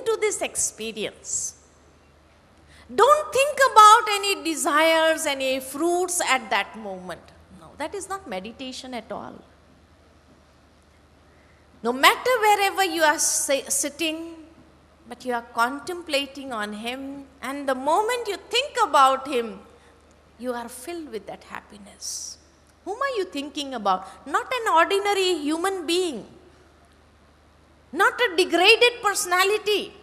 into this experience. Don't think about any desires, any fruits at that moment. No, that is not meditation at all. No matter wherever you are sitting, but you are contemplating on Him, and the moment you think about Him, you are filled with that happiness. Whom are you thinking about? Not an ordinary human being, not a degraded personality,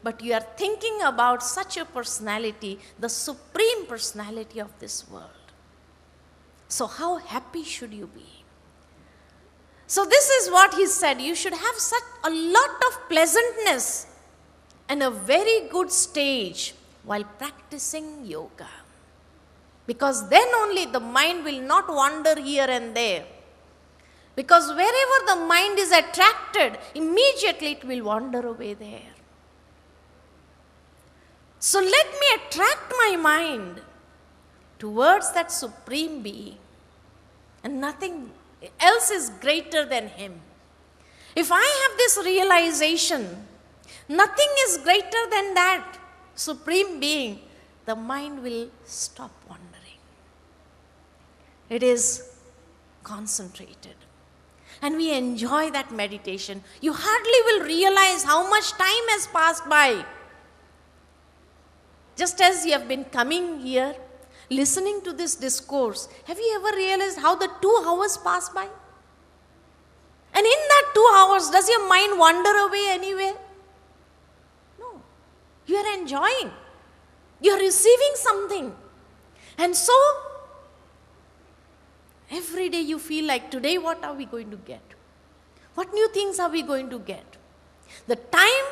but you are thinking about such a personality, the supreme personality of this world. So how happy should you be? So this is what he said, you should have such a lot of pleasantness and a very good stage while practicing yoga. Because then only the mind will not wander here and there. Because wherever the mind is attracted, immediately it will wander away there. So let me attract my mind towards that supreme being. And nothing else is greater than Him. If I have this realization, nothing is greater than that supreme being, the mind will stop wandering. It is concentrated. And we enjoy that meditation. You hardly will realize how much time has passed by. Just as you have been coming here, listening to this discourse, have you ever realized how the 2 hours pass by? And in that 2 hours, does your mind wander away anywhere? No. You are enjoying. You are receiving something. And so, every day you feel like, today what are we going to get? What new things are we going to get? The time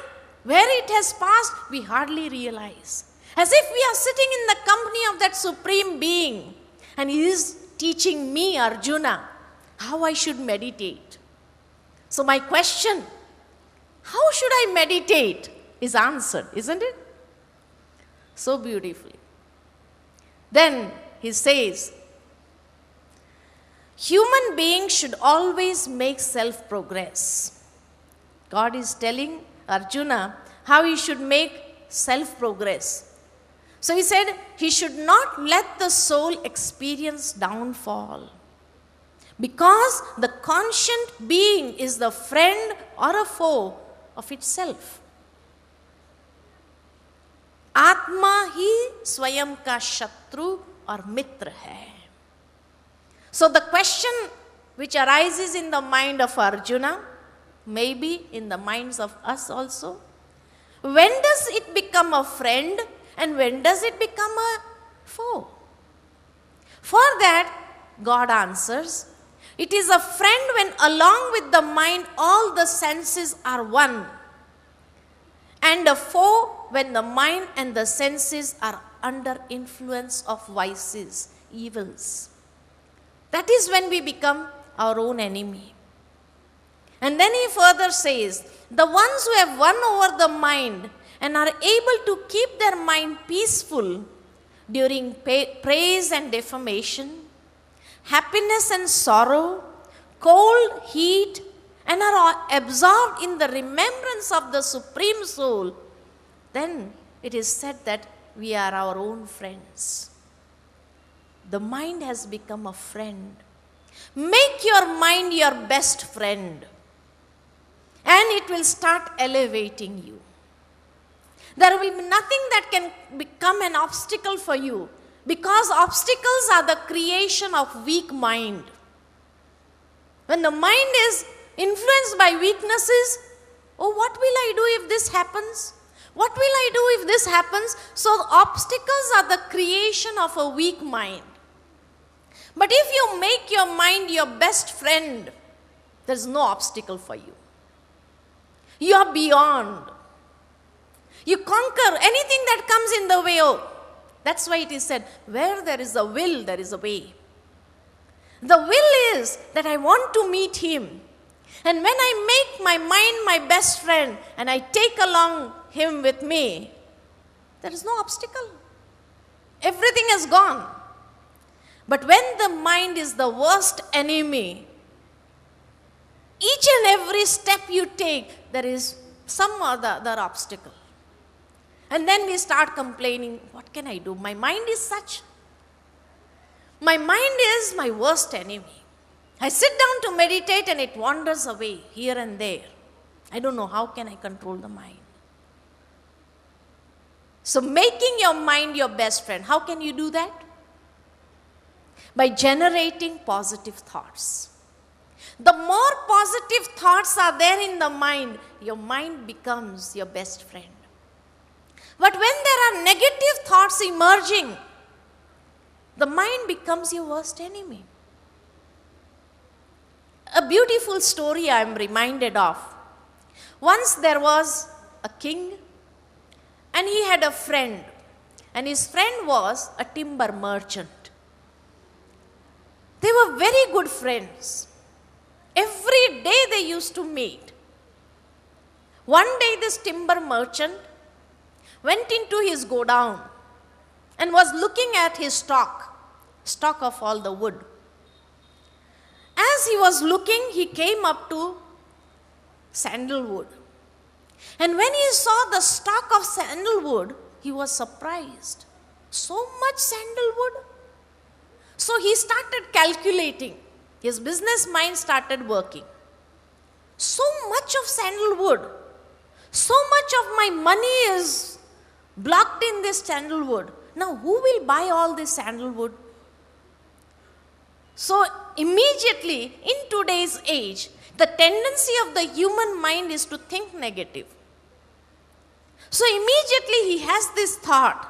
where it has passed, we hardly realize. As if we are sitting in the company of that supreme being. And he is teaching me, Arjuna, how I should meditate. So my question, how should I meditate, is answered, isn't it? So beautifully. Then he says, human beings should always make self-progress. God is telling Arjuna how he should make self-progress. So he said, he should not let the soul experience downfall. Because the conscient being is the friend or a foe of itself. Atma hi swayam ka shatru or mitra hai. So the question which arises in the mind of Arjuna, maybe in the minds of us also, when does it become a friend and when does it become a foe? For that, God answers, it is a friend when along with the mind all the senses are one, and a foe when the mind and the senses are under influence of vices, evils. That is when we become our own enemy. And then he further says, the ones who have won over the mind and are able to keep their mind peaceful during praise and defamation, happiness and sorrow, cold, heat, and are absorbed in the remembrance of the Supreme Soul, then it is said that we are our own friends. The mind has become a friend. Make your mind your best friend, and it will start elevating you. There will be nothing that can become an obstacle for you, because obstacles are the creation of weak mind. When the mind is influenced by weaknesses, oh, what will I do if this happens? What will I do if this happens? So obstacles are the creation of a weak mind. But if you make your mind your best friend, there is no obstacle for you. You are beyond. You conquer anything that comes in the way. Oh, that's why it is said, where there is a will, there is a way. The will is that I want to meet Him. And when I make my mind my best friend and I take along Him with me, there is no obstacle. Everything is gone. But when the mind is the worst enemy, each and every step you take, there is some other obstacle. And then we start complaining, what can I do? My mind is such. My mind is my worst enemy. I sit down to meditate and it wanders away here and there. I don't know, how can I control the mind? So making your mind your best friend, how can you do that? By generating positive thoughts. The more positive thoughts are there in the mind, your mind becomes your best friend. But when there are negative thoughts emerging, the mind becomes your worst enemy. A beautiful story I am reminded of. Once there was a king and he had a friend, and his friend was a timber merchant. They were very good friends. Every day they used to meet. One day this timber merchant went into his godown and was looking at his stock of all the wood. As he was looking, he came up to sandalwood. And when he saw the stock of sandalwood, he was surprised. So much sandalwood? So he started calculating. His business mind started working. So much of sandalwood. So much of my money is blocked in this sandalwood. Now who will buy all this sandalwood? So immediately, in today's age, the tendency of the human mind is to think negative. So immediately he has this thought.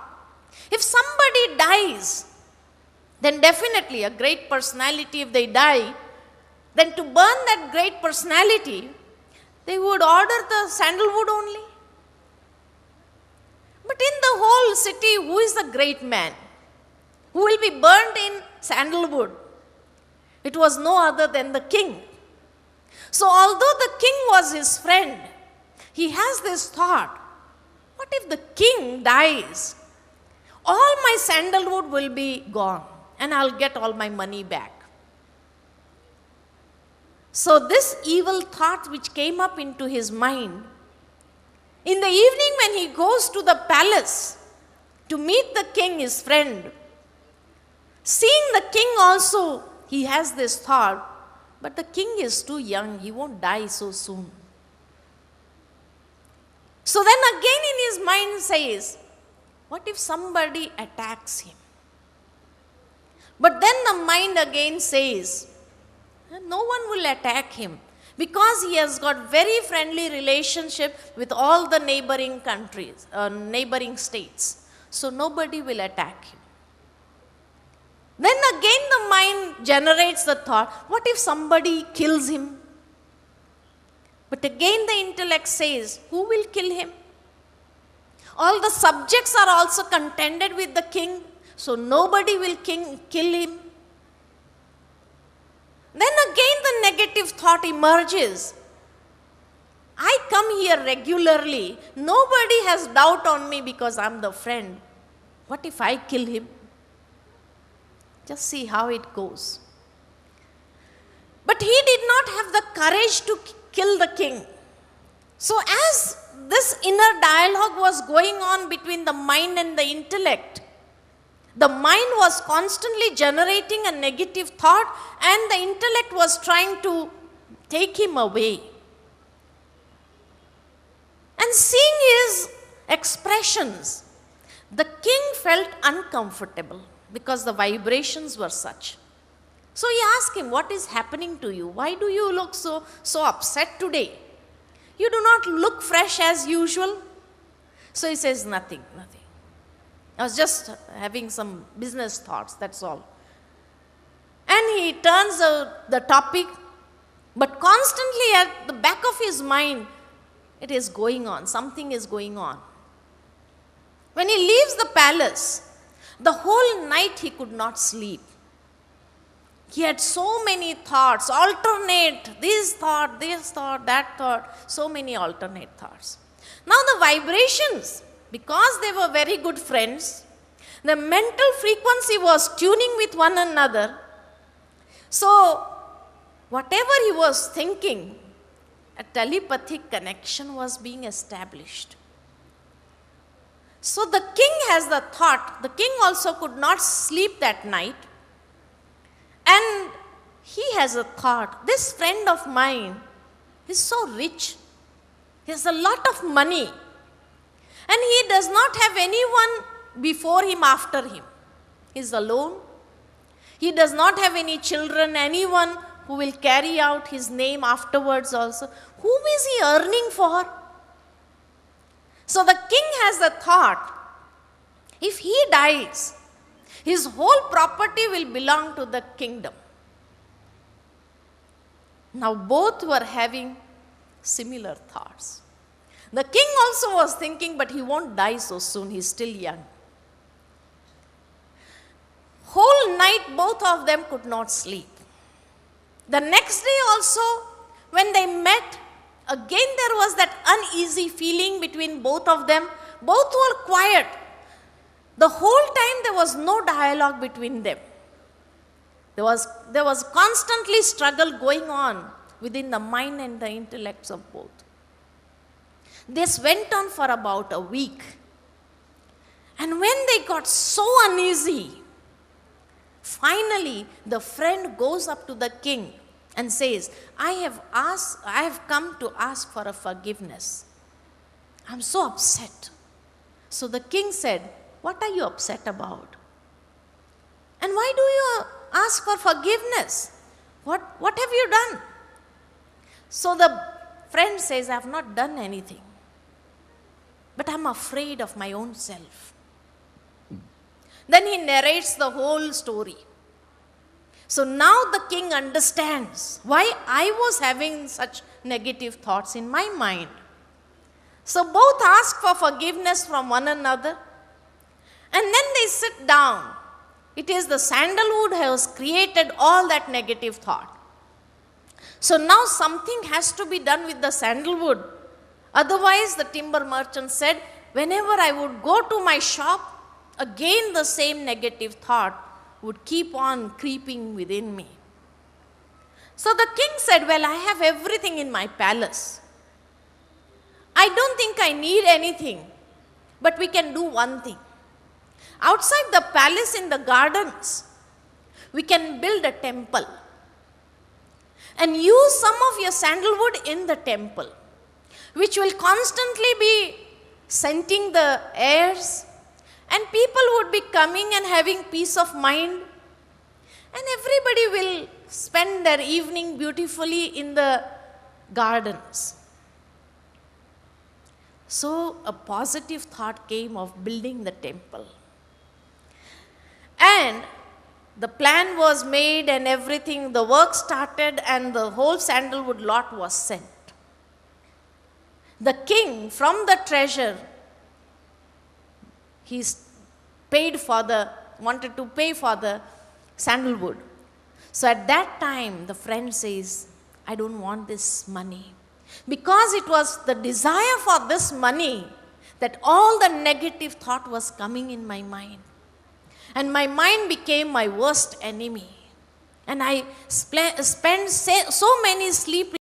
If somebody dies, then definitely a great personality, if they die, then to burn that great personality, they would order the sandalwood only. But in the whole city, who is the great man who will be burned in sandalwood? It was no other than the king. So although the king was his friend, he has this thought, what if the king dies? All my sandalwood will be gone and I'll get all my money back. So this evil thought which came up into his mind, in the evening when he goes to the palace to meet the king, his friend, seeing the king also, he has this thought, but the king is too young, he won't die so soon. So then again in his mind says, what if somebody attacks him? But then the mind again says, no one will attack him because he has got very friendly relationship with all the neighboring countries, neighboring states. So nobody will attack him. Then again the mind generates the thought, what if somebody kills him? But again the intellect says, who will kill him? All the subjects are also contended with the king, so nobody will kill him. Then again the negative thought emerges. I come here regularly, nobody has doubt on me because I'm the friend. What if I kill him? Just see how it goes. But he did not have the courage to kill the king. So as this inner dialogue was going on between the mind and the intellect, the mind was constantly generating a negative thought and the intellect was trying to take him away. And seeing his expressions, the king felt uncomfortable because the vibrations were such. So he asked him, what is happening to you? Why do you look so upset today? You do not look fresh as usual. So he says, nothing. I was just having some business thoughts, that's all. And he turns the topic, but constantly at the back of his mind, it is going on, something is going on. When he leaves the palace, the whole night he could not sleep. He had so many thoughts, alternate, this thought, that thought, so many alternate thoughts. Now the vibrations, because they were very good friends, the mental frequency was tuning with one another. So whatever he was thinking, a telepathic connection was being established. So the king has the thought, the king also could not sleep that night. And he has a thought, this friend of mine is so rich. He has a lot of money. And he does not have anyone before him, after him. He is alone. He does not have any children, anyone who will carry out his name afterwards also. Whom is he earning for? So the king has the thought, if he dies, his whole property will belong to the kingdom. Now both were having similar thoughts. The king also was thinking, but he won't die so soon, he's still young. Whole night both of them could not sleep. The next day also, when they met, again there was that uneasy feeling between both of them. Both were quiet. The whole time there was no dialogue between them. There was constantly struggle going on within the mind and the intellects of both. This went on for about a week. And when they got so uneasy, finally the friend goes up to the king and says, I have come to ask for a forgiveness. I'm so upset. So the king said, what are you upset about? And why do you ask for forgiveness? What have you done? So the friend says, I have not done anything. But I'm afraid of my own self. Then he narrates the whole story. So now the king understands why I was having such negative thoughts in my mind. So both ask for forgiveness from one another. And then they sit down. It is the sandalwood has created all that negative thought. So now something has to be done with the sandalwood. Otherwise, the timber merchant said, whenever I would go to my shop, again the same negative thought would keep on creeping within me. So the king said, well, I have everything in my palace. I don't think I need anything, but we can do one thing. Outside the palace in the gardens, we can build a temple and use some of your sandalwood in the temple, which will constantly be scenting the airs, and people would be coming and having peace of mind, and everybody will spend their evening beautifully in the gardens. So a positive thought came of building the temple. And the plan was made and everything, the work started, and the whole sandalwood lot was sent. The king, from the treasure, wanted to pay for the sandalwood. So at that time, the friend says, I don't want this money. Because it was the desire for this money that all the negative thought was coming in my mind. And my mind became my worst enemy. And I spent so many sleepless